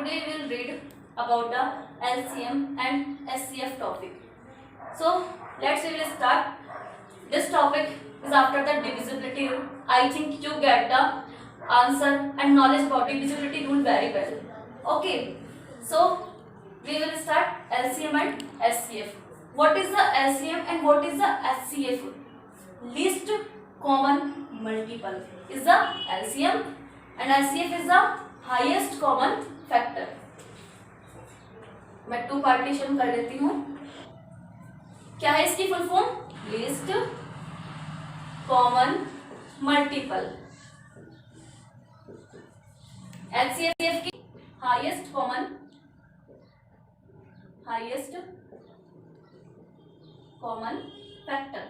today we will read about the LCM and SCF topic. So let's we will start. This topic is after the divisibility rule. I think you get the answer and knowledge about divisibility rule very well. Okay, so we will start LCM and SCF. What is the LCM and what is the SCF? Least common multiple is the LCM and SCF is the highest common factor. मैं to partition कर देती हूँ. क्या है इसकी full form? Least common multiple. HCF की highest common factor.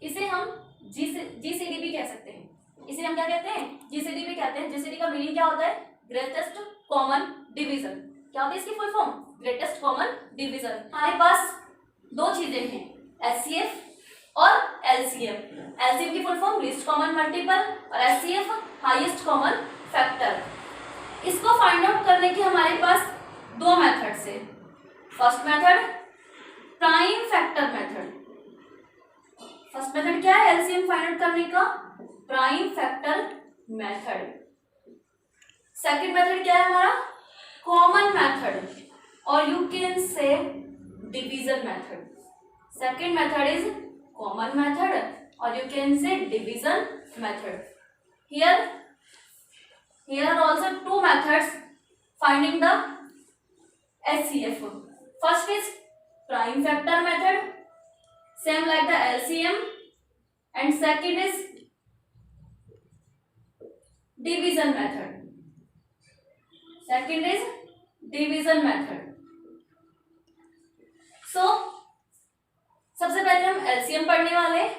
इसे हम जीसीडी भी कह सकते हैं. इसे हम क्या कहते हैं? जीसीडी भी कहते हैं. जीसीडी का मीनिंग क्या होता है? Greatest common division. क्या होता है इसकी full form? Greatest common division. हमारे पास दो चीजें हैं, एचसीएफ और एलसीएम. एलसीएम की full form least common multiple और एचसीएफ हाईएस्ट कॉमन फैक्टर. इसको फाइंड आउट करने के हमारे पास दो मेथड्स है. First method prime factor method. First method क्या है एलसीएम फाइंड आउट करने का? Prime factor method. Second method क्या है हमारा? कॉमन मेथड और you can say division method. Second method is common method और you can say division method. Here are also two methods finding the HCF. First is prime factor method, same like the LCM, and second is division method. Second is division method. So सबसे पहले हम LCM पढ़ने वाले हैं.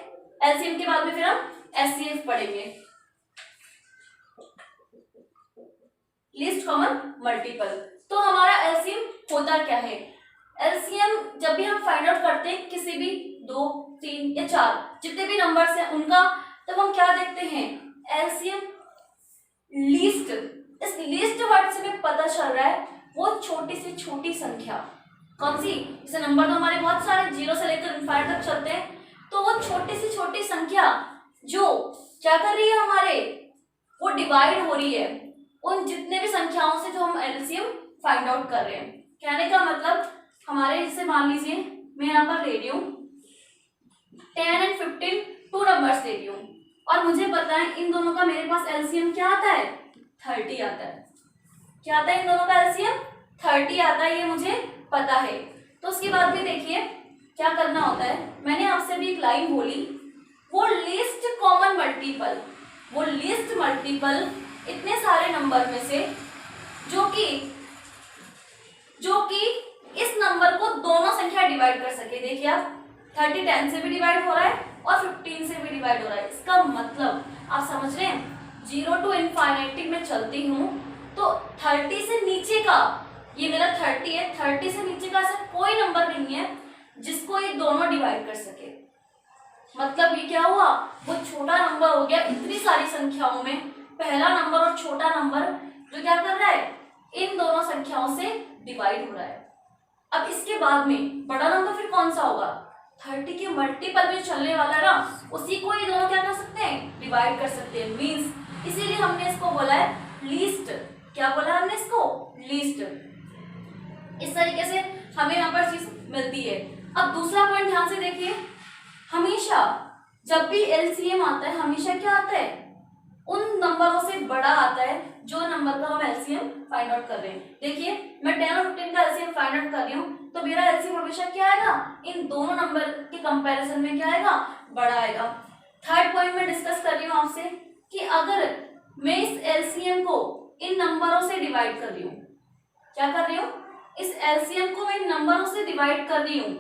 LCM के बाद में फिर हम SCF पढ़ेंगे. Least common multiple. तो हमारा एलसीएम होता क्या है? एलसीएम जब भी हम फाइंड आउट करते हैं किसी भी 2, 3 या 4 जितने भी नंबर्स हैं उनका, तब हम क्या देखते हैं? LCM least. इस लीस्ट वर्ड से हमें पता चल रहा है वो छोटी से छोटी संख्या. कौन सी? जैसे नंबर तो हमारे बहुत सारे 0 से लेकर इनफाइनाइट तक चलते हैं, तो वो छोटी से छोटी संख्या जो क्या कर रही है हमारे, वो डिवाइड हो रही है उन जितने भी संख्याओं से जो हम एलसीएम फाइंड आउट कर रहे हैं. कहने का मतलब हमारे, जैसे मान लीजिए मैं यहाँ पर ले रही हूँ 10 और 15 टू नंबर्स ले रही हूँ और मुझे पता है इन दोनों का मेरे पास एलसीएम क्या आता है? 30 आता है. क्या आता है इन दोनों का एलसीएम? 30 आता है, ये मुझे पता है. तो उसके बाद भी देखिए क्या करना होता है. मैंने आपसे भी एक लाइन बोली, वो लीस्ट कॉमन मल्टीपल, वो लीस्ट मल्टीपल इतने सारे नंबर में से जो कि इस नंबर को दोनों संख्या डिवाइड कर सके. देखिए आप 30 10 से भी डिवाइड हो रहा है और 15 से भी डिवाइड हो रहा है. इसका मतलब आप समझ रहे हैं, 0 टू इनफाइनाइटी में चलती हूँ तो 30 से नीचे का, ये मेरा 30 है, 30 से नीचे का ऐसा कोई नंबर नहीं है जिसको ये दोनों डिवाइड कर सके. मतलब ये क्या हुआ, वो छोटा नंबर हो गया इतनी सारी संख्याओं में. पहला नंबर और छोटा नंबर जो क्या कर रहा है, इन दोनों संख्याओं से डिवाइड हो रहा है. अब इसके बाद में बड़ा नंबर फिर कौन सा होगा? 30 के मल्टीपल में चलने वाला है ना, उसी को ये दोनों क्या कर सकते हैं? डिवाइड कर सकते हैं. मींस इसीलिए हमने इसको बोला है लीस्ट. क्या बोला हमने इसको? लीस्ट. इस तरीके से हमें यहाँ पर चीज मिलती है. अब दूसरा पॉइंट ध्यान से देखिए, हमेशा जब भी एलसीएम आता है हमेशा क्या आता है? उन नंबरों से बड़ा आता है जो नंबर का हम एलसीएम फाइंड आउट कर रहे हैं. देखिए मैं 10 और 15 का एलसीएम फाइंड आउट कर रही हूँ तो मेरा एलसीएम हमेशा क्या आएगा? इन दोनों नंबर के कंपैरिजन में क्या आएगा? बड़ा आएगा. थर्ड पॉइंट में डिस्कस कर रही हूँ आपसे कि अगर मैं इस एलसीएम को इन नंबरों से डिवाइड कर रही हूँ, क्या कर रही हूँ? इस एलसीएम को मैं इन नंबरों से डिवाइड कर रही हूँ,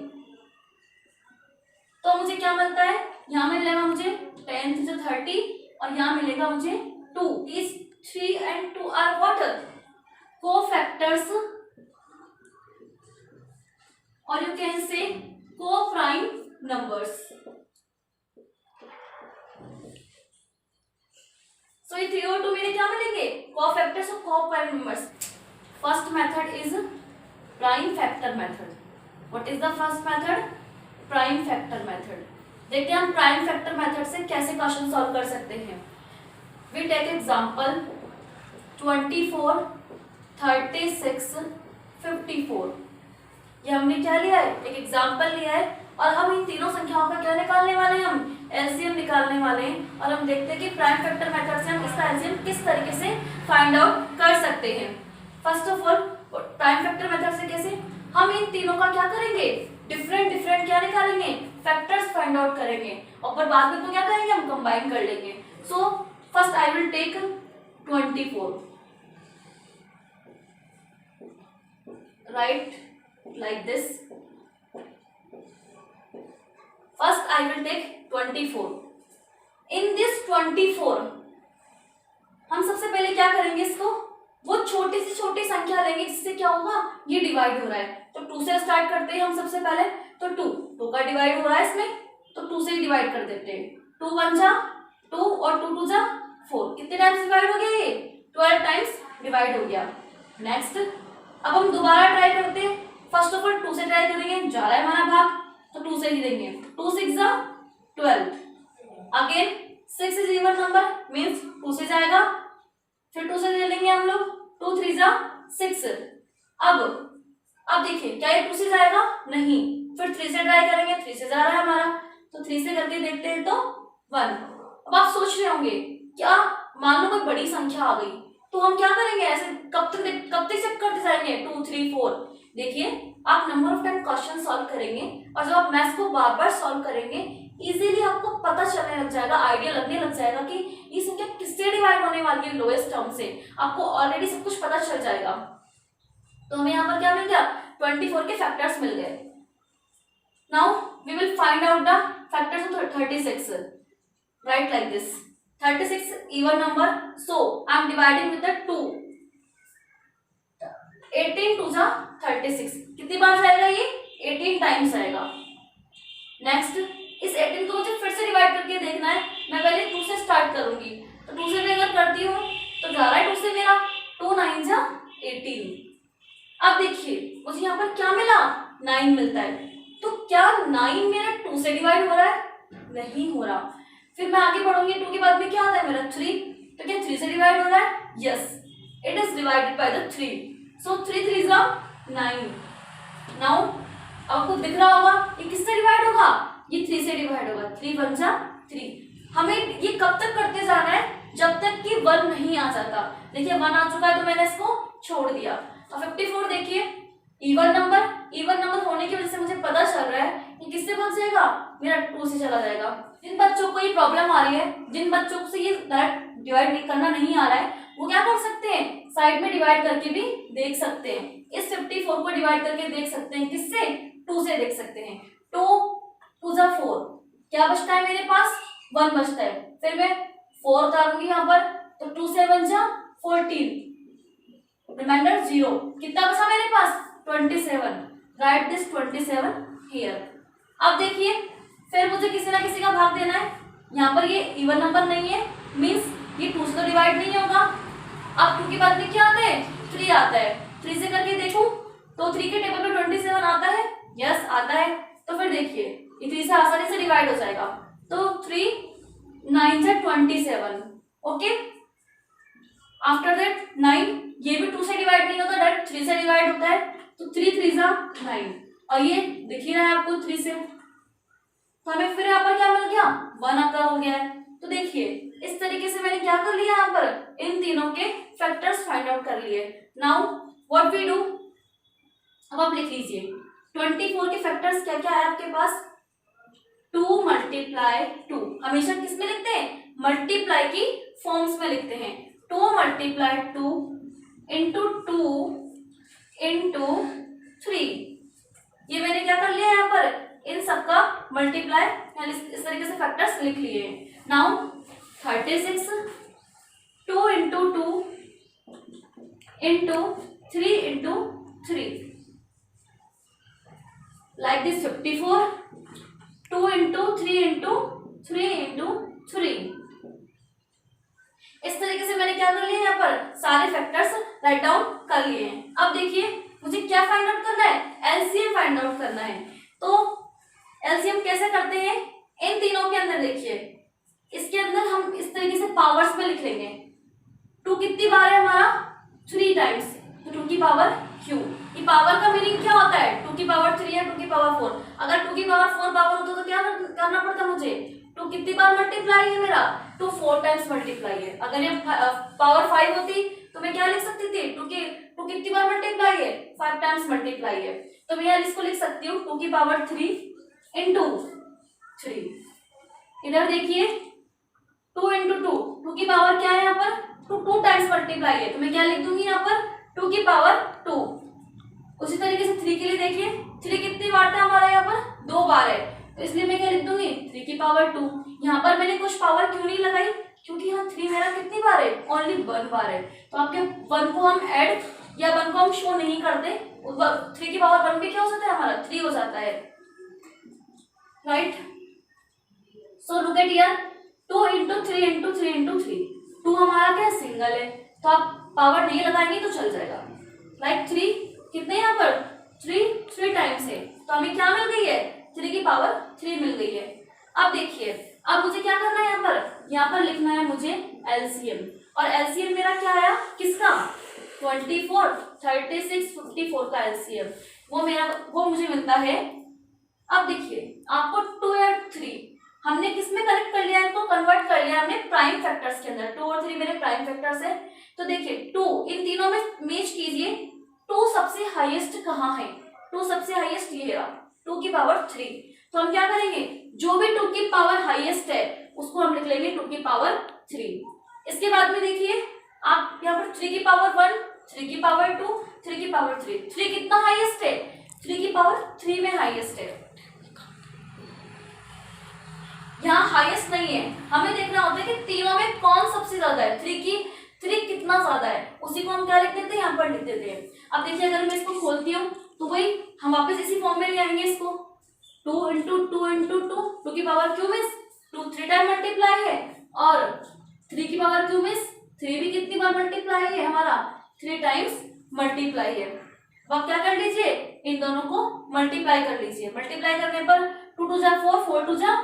तो मुझे क्या मिलता है? यहाँ मिलेगा मुझे 10 से 30 और यहाँ मिलेगा मुझे 2. These 3 and 2 are what? Co-factors or you can say co-prime numbers. So ये 3 और 2 मेरे क्या मिलेंगे? Co-factors और co-prime numbers. First method is prime factor method. What is the first method? Prime factor method. देखते हैं हम प्राइम फैक्टर मेथड से कैसे क्वेश्चन सॉल्व कर सकते हैं. We take example 24, 36, 54. ये हमने क्या लिया है? एक एग्जांपल लिया है और हम इन तीनों संख्याओं का क्या निकालने वाले हैं? हम एलसीएम निकालने वाले हैं और हम देखते हैं कि प्राइम फैक्टर मेथड से हम इसका एलसीएम किस तरीके से फाइंड आउट कर सकते हैं. First of all prime factor method से कैसे हम इन तीनों का क्या करेंगे? डिफरेंट डिफरेंट क्या निकालेंगे? फैक्टर्स फाइंड आउट करेंगे और फिर बाद में तो क्या करेंगे? हम कंबाइन कर लेंगे. So first I will take 24. Write like this. First I will take 24. In this 24 हम सबसे पहले क्या करेंगे? इसको वो छोटी से छोटी संख्या लेंगे जिससे क्या होगा? ये डिवाइड हो रहा है तो 2 से स्टार्ट करते हैं हम सबसे पहले. तो 2 का डिवाइड हो रहा है इसमें तो 2 से ही डिवाइड कर देते हैं. 2 1 जा 2 और 2 2 जा 4. कितने टाइम्स डिवाइड हो गया? ये 12 टाइम्स डिवाइड हो गया. नेक्स्ट अब हम दोबारा ट्राई करते हैं. फर्स्ट ऑफ ऑल 2 से ट्राई करेंगे. जा रहा है हमारा भाग तो 2 से ही देंगे. 2 6 जा 12. Again 6 is even number means 2 से जाएगा. फिर 2 से दे लेंगे हम लोग. 2 3 जा 6. अब देखिए क्या ये 2 से जाएगा? नहीं. फिर 3 से ट्राई करेंगे. 3 से जा रहा है हमारा तो 3 से करके देखते हैं तो 1. अब आप सोच रहे होंगे क्या मान लो कोई बड़ी संख्या आ गई तो हम क्या करेंगे? ऐसे कब तक चेक करते जाएंगे? 2 3 4. देखिए आप number of time question solve करेंगे और जब आप मैथ्स को बार बार सॉल्व करेंगे इजीली आपको पता चलने लग जाएगा, आइडिया लगने लग जाएगा कि ये संख्या किससे डिवाइड होने वाली है लोएस्ट टर्म से. आपको ऑलरेडी सब कुछ पता चल जाएगा. तो हमें यहाँ पर क्या मिल गया? 24 के फैक्टर्स मिल गए. Now we will find out the factors of 36. Write like this. 36 even number, so I am dividing with the 2. 18 2 जा 36. कितनी बार जाएगा ये? 18 टाइम्स आएगा. नेक्स्ट इस 18 को मुझे फिर से डिवाइड करके देखना है. मैं पहले 2 से स्टार्ट करूंगी तो 2 से अगर करती हूँ तो जा रहा है 2 से मेरा 2 9 जा 18. अब देखिए मुझे यहाँ पर क्या मिला? 9 मिलता है. तो क्या 9 मेरा 2 से डिवाइड हो रहा है? नहीं हो रहा. फिर मैं आगे बढ़ूंगी. 2 के बाद में क्या आता है मेरा? 3. तो क्या 3 से डिवाइड हो रहा है? Yes, it is divided by the 3. सो 3 3 जा 9. नाउ आपको दिख रहा होगा ये किससे डिवाइड होगा? ये 3 से डिवाइड होगा. 3 1 जा 3. हमें ये कब तक करते जाना है? जब तक कि 1 नहीं आ जाता. देखिए 1 आ चुका है तो मैंने इसको छोड़ दिया. और 54 देखिए इवन नंबर होने की वजह से मुझे पता चल रहा है कि किससे भाग जाएगा? मेरा 2 से चला जाएगा. जिन बच्चों को ये प्रॉब्लम आ रही है, जिन बच्चों से ये डायरेक्ट डिवाइड करना नहीं आ रहा है, वो क्या कर सकते हैं? साइड में डिवाइड करके भी देख सकते हैं. इस 54 को डिवाइड करके देख सकते हैं. किससे? 2 से देख सकते हैं. 2 2 जा 4. क्या बचता है मेरे पास? 1 बचता है. फिर मैं 4 उतारूंगी यहाँ पर तो 2 7 जा 14. रिमाइंडर 0. कितना बचा मेरे पास? 27. Right this 27 here. अब देखिए फिर मुझे किसी ना किसी का भाग देना है. यहाँ पर ये इवन नंबर नहीं है मीन्स ये 2 से तो डिवाइड नहीं होगा. अब 2 के बाद में क्या आता है? 3 आता है. 3 से करके देखूं तो 3 के टेबल में 27 आता है. यस आता है. तो फिर देखिए ये 3 से आसानी से डिवाइड हो जाएगा. तो 3 9 जा 27. ओके. आफ्टर दैट 9 ये भी 2 से डिवाइड नहीं होता, डायरेक्ट 3 से डिवाइड होता है. तो 3 3 जा 9 और ये दिख ही रहा है आपको 3 से. तो हमें फिर यहाँ पर क्या मिल गया? 1 आता हो गया है. तो देखिए इस तरीके से मैंने क्या कर लिया? यहाँ पर इन तीनों के फैक्टर्स फाइंड आउट कर लिए. Now what we do? अब आप लिख लीजिए 24 के फैक्टर्स क्या क्या है आपके पास? 2 मल्टीप्लाई 2. हमेशा किस में लिखते हैं? मल्टीप्लाई की फॉर्म्स में लिखते हैं. 2 मल्टीप्लाई 2 इंटू 2 इंटू 3. ये मैंने क्या कर लिया यहाँ पर? इन सबका मल्टीप्लाई इस तरीके से फैक्टर्स लिख लिए. Now 36 2 into 2 into 3 into 3 like this. 54 2 into 3 into 3 into 3. इस तरीके से मैंने क्या कर लिया, यहाँ पर सारे फैक्टर्स राइट डाउन कर लिए हैं। अब देखिए मुझे क्या फाइंड आउट करना है, एलसीएम फाइंड आउट करना है। तो एलसीएम कैसे करते हैं, इन तीनों के अंदर देखिए, इसके अंदर हम इस तरीके से पावर्स में लिख लेंगे। 2 कितनी बार है हमारा, 3 टाइम्स, तो 2 की पावर क्यू। ये पावर का मीनिंग क्या होता है, 2 की पावर 3 या 2 की पावर 4। अगर 2 की पावर 4 पावर होता तो क्या करना पड़ता मुझे, 2 कितनी बार मल्टीप्लाई है मेरा, 2 4 टाइम्स मल्टीप्लाई है। अगर ये पावर 5 होती तो मैं क्या लिख सकती थी, 2 कितनी बार मल्टीप्लाई है, 5 टाइम्स मल्टीप्लाई है। तो मैं यहाँ इसको लिख सकती हूँ 2 की पावर 3 इंटू 3। इधर देखिए 2 इंटू 2 की पावर क्या है यहाँ पर, 2 टाइम्स मल्टीप्लाई है, तो मैं क्या लिख दूंगी यहाँ पर 2 की पावर 2। उसी तरीके से 3 के लिए देखिए, 3 कितनी बार था हमारा यहाँ पर, 2 बार है, तो इसलिए मैं क्या लिख दूंगी 3 की पावर 2। यहाँ पर मैंने कुछ पावर क्यों नहीं लगाई, क्योंकि यहाँ 3 मेरा कितनी बार है, ओनली 1 बार है। तो आपके 1 को हम ऐड या 1 को हम शो नहीं करते, 3 की पावर 1 भी क्या हो जाता है हमारा 3 हो जाता है, right. So look at here, 2 into 3 into 3 into 3, 2 हमारा क्या सिंगल है, तो आप पावर नहीं लगाएंगे तो चल जाएगा, राइट। 3 कितने यहाँ पर 3 टाइम्स है, तो हमें क्या मिल गई है, 3 की पावर 3 मिल गई है। अब देखिए, अब मुझे क्या करना है, यहाँ पर लिखना है मुझे एलसीएम, और एलसीएम मेरा क्या आया, किसका, 24 36 54 का एलसीएम, वो मुझे मिलता है। अब देखिए आपको 2 या 3 हमने किस में कनेक्ट कर लिया है, इनको कन्वर्ट कर लिया हमने प्राइम फैक्टर्स के अंदर। 2 और 3 मेरे प्राइम फैक्टर्स है, तो देखिए 2 इन तीनों में मैच कीजिए, 2 सबसे हाईएस्ट कहाँ है, 2 सबसे हाईएस्ट ये रहा, 2 की पावर 3। तो हम क्या करेंगे, जो भी 2 की पावर हाईएस्ट है उसको हम लिख लेंगे 2 की पावर 3। इसके बाद में देखिए आप यहाँ पर 3 की पावर 1, 3 की पावर 2, 3 की पावर 3, 3 कितना हाईएस्ट है, 3 की पावर 3 में हाईएस्ट है, यहाँ हाईएस्ट नहीं है। हमें देखना होता है कि तीनों में कौन सबसे ज्यादा है, 3 कितना ज्यादा है, उसी को हम क्या लिख देते हैं, यहाँ पर लिख देते हैं। अब देखिए अगर मैं इसको खोलती हूँ तो वही हम वापस इसी फॉर्म में ले आएंगे इसको, 2 इंटू 2 इंटू 2 की power Q miss 2 3 time multiply है, और 3 की पावर क्यू मिस 3 भी कितनी बार मल्टीप्लाई है हमारा, 3 टाइम्स मल्टीप्लाई है। अब आप क्या कर लीजिए, इन दोनों को मल्टीप्लाई कर लीजिए। मल्टीप्लाई करने पर 2 2 जा 4, 4 2 जा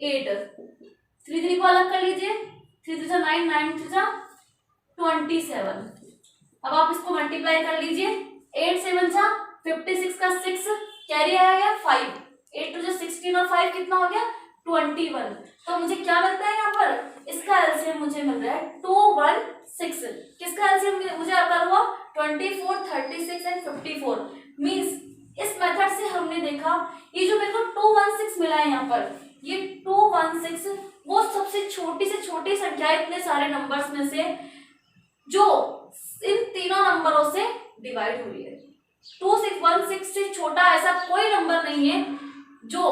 8, 3 3 को अलग कर लीजिए, 3 3 जा 9, 9 3 जा 27। अब आप इसको मल्टीप्लाई कर लीजिए, 8 7 जा 56 का 6 कैरी आया 5, 8 2 जा 16 और 5 कितना हो गया 21। तो मुझे क्या मिलता है यहाँ पर, इसका एलसीएम मुझे मिल रहा है 216। किसका एलसीएम मुझे आता हुआ 24 36 एंड 54। मींस इस मेथड से हमने देखा ये जो मेरे को 216 मिला है यहाँ पर, ये 216 वो सबसे छोटी से छोटी संख्या है इतने सारे नंबर्स में से जो इन तीनों नंबरों से डिवाइड हो रही है। 216 से छोटा ऐसा कोई नंबर नहीं है जो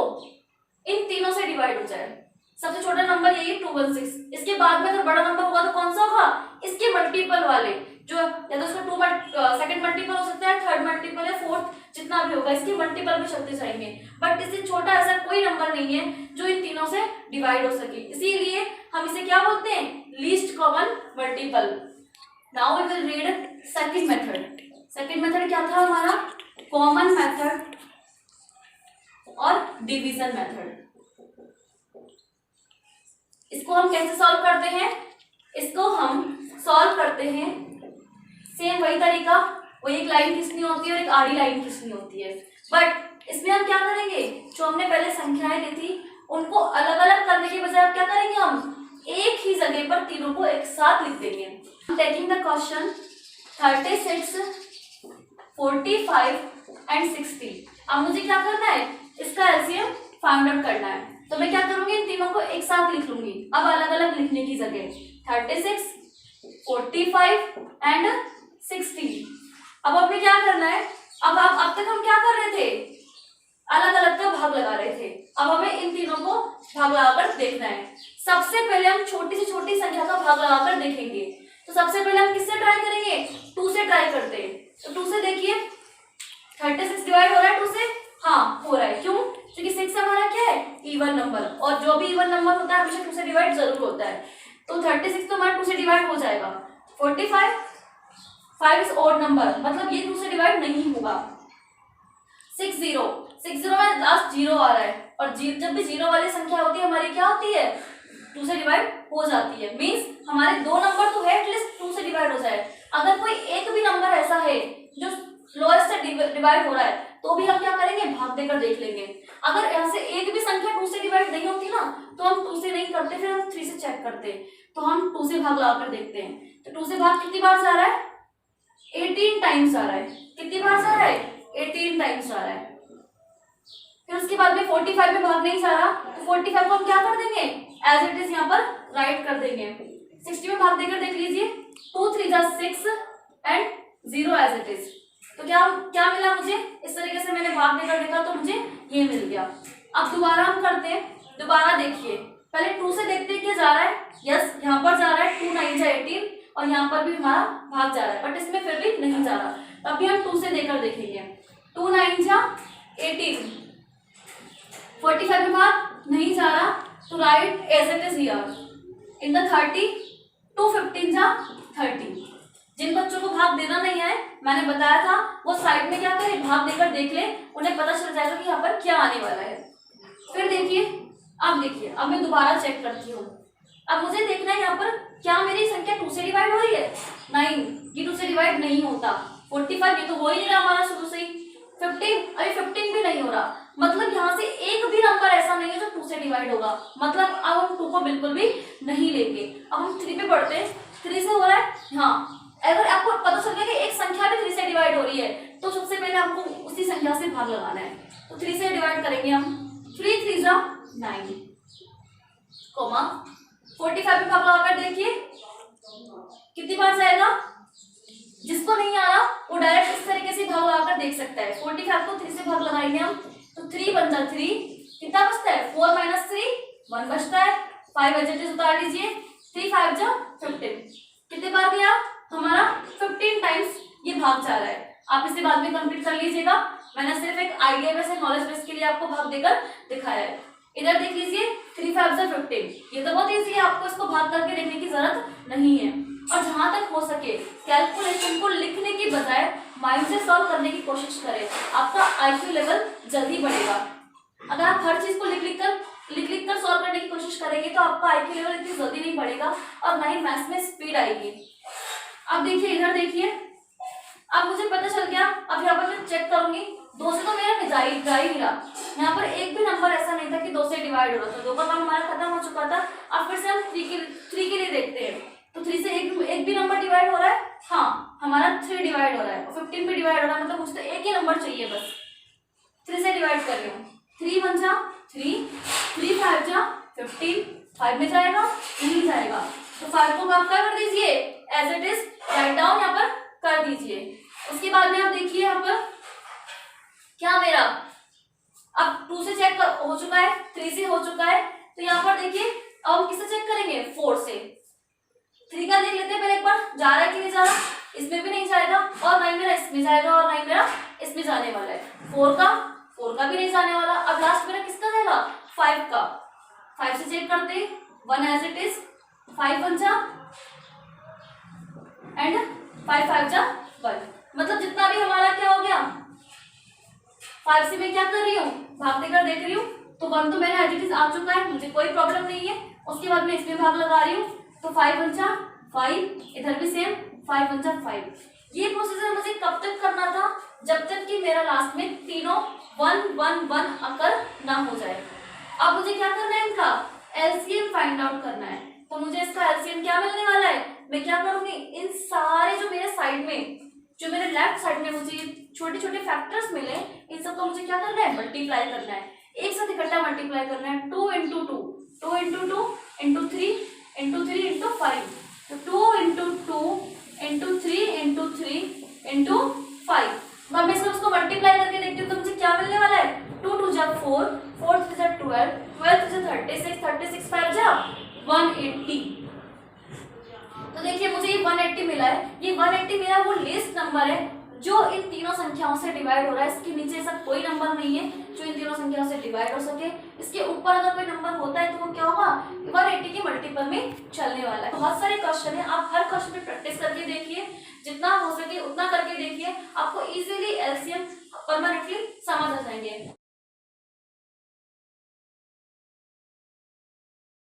इन तीनों से डिवाइड हो जाए। सबसे छोटा नंबर यही है 216। इसके बाद में अगर बड़ा नंबर होगा तो कौन सा होगा, इसके मल्टीपल वाले, जो या तो उसका सेकंड मल्टीपल हो सकता है, थर्ड मल्टीपल है, फोर्थ जितना भी होगा इसके मल्टीपल भी चलते जाएंगे, बट इससे छोटा ऐसा कोई नंबर नहीं है जो इन तीनों से डिवाइड हो सके। इसीलिए हम इसे क्या बोलते हैं, least common multiple. Now we will read second method. Second method क्या था हमारा, कॉमन मेथड और डिवीजन मेथड। इसको हम कैसे सॉल्व करते हैं, इसको हम सॉल्व करते हैं सेम वही तरीका, वो एक लाइन खींचनी होती है और एक आड़ी लाइन खींचनी होती है, बट इसमें हम क्या करेंगे, जो हमने पहले संख्याएं ली थी उनको अलग अलग करने के बजाय क्या करेंगे, हम एक ही जगह पर तीनों को एक साथ लिख देंगे। Taking the question 36 45 and 60। अब मुझे क्या करना है, इसका एलसीएम फाइंड आउट करना है, तो मैं क्या करूंगी, इन तीनों को एक साथ लिख लूंगी। अब अलग अलग लिखने की जगह 36 45 एंड 60। अब हमें क्या करना है, अब तक हम क्या कर रहे थे, अलग अलग का भाग लगा रहे थे, अब हमें इन तीनों को भाग लगाकर देखना है। सबसे पहले हम छोटी से छोटी संख्या का भाग लगाकर देखेंगे, तो सबसे पहले हम किससे ट्राई करेंगे, 2 से ट्राई करते हैं। तो 2 से देखिए 36 डिवाइड हो रहा है 2 से, हाँ हो रहा है, क्यों, क्योंकि 6 हमारा क्या है, इवन नंबर, और जो भी इवन नंबर होता है हमेशा 2 से डिवाइड जरूर होता है। तो 36 तो हमारा 2 से डिवाइड हो जाएगा। 45, 5 इज ऑड नंबर, मतलब ये 2 से डिवाइड नहीं होगा। 60 में लास्ट 0 आ रहा है, और जब भी 0 वाली संख्या होती है हमारी क्या होती है, 2 से डिवाइड हो जाती है। मींस हमारे 2 नंबर तो है एटलीस्ट 2 से डिवाइड हो जाए। अगर कोई एक भी नंबर ऐसा है जो लोएस्ट से डिवाइड हो रहा है तो भी हम क्या करेंगे, भाग देकर देख लेंगे। अगर यहाँ से एक भी संख्या 2 से डिवाइड नहीं होती ना तो हम 2 से नहीं करते, फिर हम 3 से चेक करते, तो हम 2 से भाग लगाकर देखते हैं। तो 2 से भाग कितनी बार जा रहा है, 18 टाइम्स आ रहा है। कितनी बार जा रहा है, 18 टाइम्स आ रहा है। फिर उसके बाद में 45 में भाग नहीं जा रहा, तो 45 को हम क्या कर देंगे, एज इट इज यहाँ पर राइट कर देंगे। 60 में भाग देकर देख लीजिए, 2 3 जा 6 एंड 0 एज इट इज। तो क्या मिला मुझे, इस तरीके से मैंने भाग देकर देखा तो मुझे ये मिल गया। अब दोबारा हम करते हैं, दोबारा देखिए, पहले 2 से देखते हैं क्या जा रहा है। यस, यहाँ पर जा रहा है 2 9 जा 18, और यहाँ पर भी हमारा भाग जा रहा है, बट इसमें फिर भी नहीं जा रहा। तो अभी हम 2 से देकर देखेंगे। 2 9 जा 18, 45 में भाग नहीं जा रहा, तो write as it is here in the 30। 2 15 जा 30। जिन बच्चों को भाग देना नहीं है, मैंने बताया था वो साइड में क्या करें, भाग देकर देख ले, उन्हें पता चल जाएगा कि यहाँ पर क्या आने वाला है। फिर देखिए, अब मैं दोबारा चेक करती हूँ। अब मुझे देखना है यहाँ पर क्या मेरी संख्या 2 से डिवाइड हो रही है। नहीं, ये 2 से डिवाइड नहीं होता। 45 ये तो हो ही नहीं रहा हमारा शुरू से ही। 15, अभी 15 भी नहीं हो रहा, मतलब यहाँ से एक भी नंबर ऐसा नहीं है जो 2 से डिवाइड होगा। मतलब अब हम 2 को बिल्कुल भी नहीं लेंगे। अब हम 3 पे बढ़ते हैं। 3 से हो रहा है, हाँ, अगर आपको पता चल गया कि एक संख्या भी 3 से डिवाइड हो रही है तो सबसे पहले हमको उसी संख्या से भाग लगाना है। तो 3 से डिवाइड करेंगे हम। 3 3 जा 9, कोमा 45 में भाग लगाकर देखिए कितनी बार जाएगा। जिसको नहीं आ रहा वो डायरेक्ट इस तरीके से भाग लगाकर देख सकता है। 45 को 3 से भाग लगाएंगे हम, तो 3 बन जा 3, कितना बचता है, 4 - 3 1 बचता है। 5 एजेटिव उतार लीजिए, 3 5 जा 15, कितने बार गया हमारा, 15 टाइम्स ये भाग जा रहा है। आप इसे बाद में कंप्लीट कर लीजिएगा, मैंने सिर्फ एक आइडिया बेस है, नॉलेज बेस के लिए आपको भाग देकर दिखाया है। इधर देख लीजिए, 3 5 जा 15, ये तो बहुत ईजी है, आपको इसको भाग करके देखने की जरूरत नहीं है। और जहां तक हो सके कैलकुलेशन को लिखने की बजाय माइंड से सॉल्व करने की कोशिश करें, आपका आईक्यू लेवल जल्दी बढ़ेगा। अगर आप हर चीज को लिख कर सॉल्व करने की कोशिश करेंगे तो आपका आईक्यू लेवल इतनी जल्दी नहीं बढ़ेगा और ना ही मैथ्स में स्पीड आएगी। अब देखिए, इधर देखिए, अब मुझे पता चल गया। अब यहाँ पर मैं चेक करूंगी, 2 से तो मेरा जा ही नहीं रहा। यहाँ पर एक भी नंबर ऐसा नहीं था कि 2 से डिवाइड हो रहा था। 2 का काम हमारा खत्म हो चुका था। अब फिर से हम 3 के लिए देखते हैं। तो 3 से एक भी नंबर डिवाइड हो रहा है, हाँ हमारा 3 डिवाइड हो रहा है और 15 भी डिवाइड हो रहा है, मतलब मुझे तो एक ही नंबर चाहिए बस। 3 से डिवाइड कर रही हूँ, 3 1 जा 3, 3 5 जा 15, 5 में जाएगा नहीं जाएगा, तो 5 को आप क्या कर दीजिए, as it is write down यहाँ पर कर दीजिए। उसके बाद में आप देखिए यहाँ पर क्या मेरा अब 2 से चेक हो चुका है, 3 से हो चुका है, तो यहाँ पर देखिए अब हम किससे चेक करेंगे, 4 से। 3 का देख लेते हैं पहले एक बार, जा रहा है कि नहीं जा रहा, इसमें भी नहीं जाएगा, और 9 मेरा इसमें जाएगा, और 9 मेरा इसमें जाने वाला है। 4 का भी नहीं जाने वाला। अब लास्ट मेरा किसका जाएगा, 5 का। 5 से चेक करते हैं, 1 एज इट इज, 5 1 जा एंड 5 5 जा 1, मतलब जितना भी हमारा क्या हो गया, 5 से मैं क्या कर रही हूँ, भाग देकर देख रही हूँ, तो 1 तो मेरा एज इट इज आ चुका है, मुझे कोई प्रॉब्लम नहीं है। उसके बाद मैं इसमें भाग लगा रही हूँ, तो 5 1 जा 5, इधर भी सेम 5 1 जा 5। ये प्रोसीजर मुझे कब तक करना था, जब तक कि मेरा लास्ट में तीनों 1 1 1 अकर ना हो जाए। अब मुझे क्या करना है, इनका एलसीएम फाइंड आउट करना है। तो मुझे इसका एलसीएम क्या मिलने वाला है, मैं क्या करूंगी, इन सारे जो मेरे साइड में, जो मेरे लेफ्ट साइड में मुझे छोटे छोटे फैक्टर्स मिले, इन सबको मुझे क्या करना है, मल्टीप्लाई करना है, एक साथ इकट्ठा मल्टीप्लाई करना है। 2 × 2, 2 × 2 × 3 × 3 × 5, तो 2 × 2 × 3 × 3 × 5। अब मैं इसको मल्टीप्लाई करके देखती हूँ तो मुझे क्या मिलने वाला है, 2 2 जा 4, 4 3 जा 12, 12 3 जा 36, 36 5 जा 180। तो देखिए मुझे ये 180 मिला है। ये 180 मेरा वो लिस्ट नंबर है जो इन तीनों संख्याओं से डिवाइड हो रहा है। इसके नीचे ऐसा कोई नंबर नहीं है जो इन तीनों संख्याओं से डिवाइड हो सके। इसके ऊपर अगर कोई नंबर होता है तो वो क्या होगा, 180 के मल्टीपल में चलने वाला बहुत सारे क्वेश्चन है, आप हर क्वेश्चन पे प्रैक्टिस करके देखिए, जितना हो सके उतना करके देखिए, आपको इजीली एलसीएम परमानेंटली समझ आ जाएंगे।